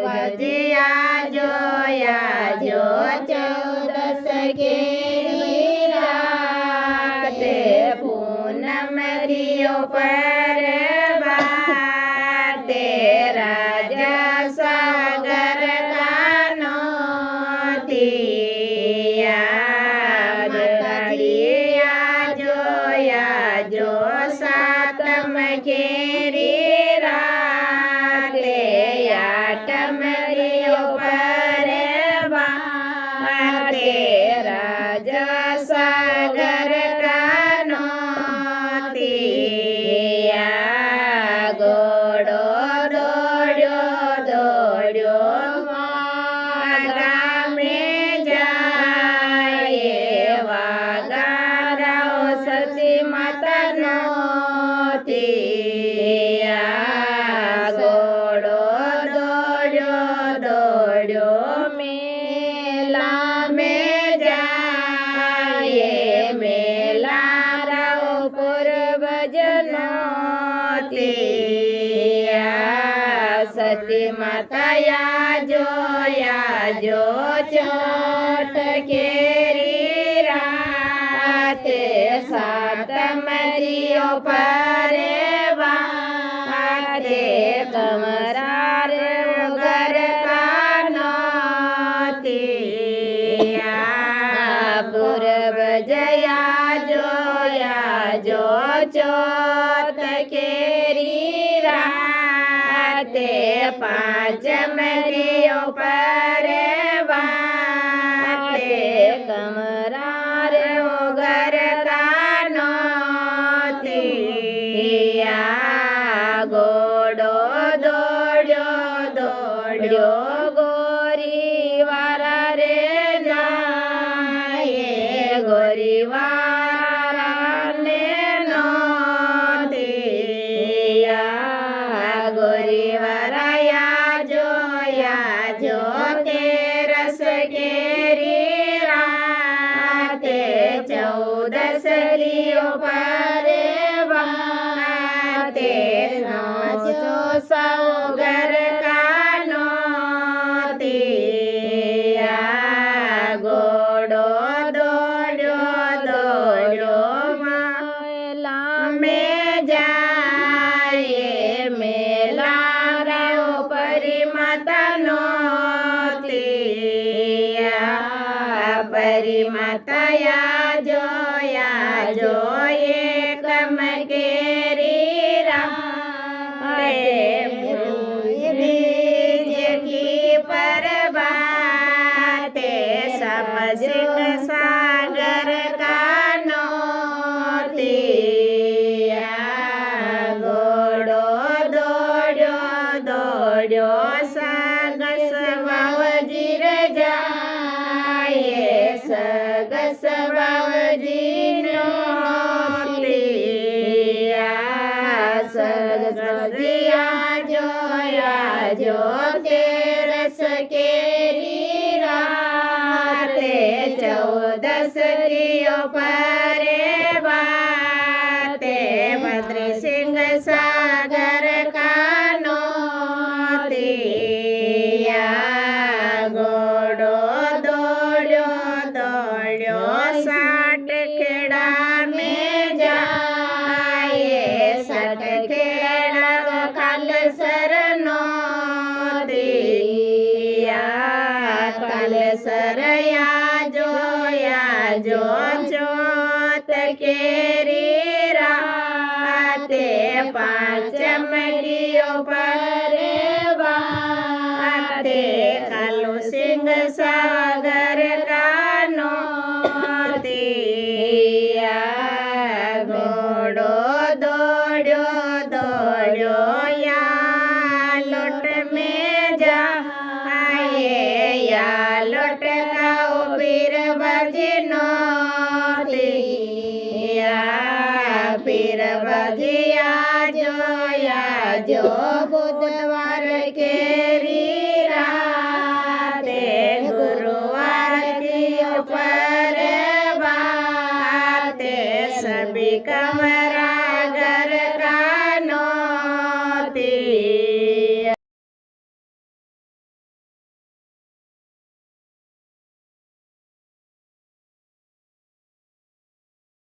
ભજીયા જોયા જો 14 કેરી રાતે પૂનમ થયો પરવાર તે રાજા સાગર કાનો કાળિયા જોયા જો 7 કેરી રાતે 8 થયો પરવાર તે રાજા સાગર કાનો ઘોડો દોડ્યો ગામે જાય વાગારાઓ સતી માતાનો ઘોડો દોડ્યો મેલા में जाए मेला राव पूर्वजनो सती माताया जोया जो 14 केरी राते 7 थयो परવાર તે કમરાર વગર કાનો પૂર્વ જયા જોયા જો 14 કેરી રાતે 5 થયો પરવાર તે કમરાર વગર કાનો ઘોડો દોડ્યો ગોરી વારા રે જાય ગોરી વારાને ગોરી વારાયા જોયા જો 13 કેરી રાતે 14 થયો પરવાર તે સાગર કાનો ઘોડો દોડ્યો મેલા में जाए मेला राव परी मातानो परी माताया જોયા જો 1 કેરી बीज की परबार ते समसिंग सागर कानो घोडो દોડ્યો સગસ વાવજી રે જાય સગસ વાવજીનો સગસિયા જોયા જો 13 કેરી રાતે 14 થયો પરવાર તે ભદ્રસિંહ સાગર કાનો ઘોડો દોડ્યો 60 ખેડા में जाए 60 ખેડા કાલસરનો કાલસરયા જોયા જો 14 કેરી રાતે 5 થયો પરવાર તે કાલુસિંગ સાગર કાનો ઘોડો દોડ્યો યા લોટ में जाए લોટ કાઓ પીર ભજીનો પીર ભજીયા જોયા જો બુધવાર કેરી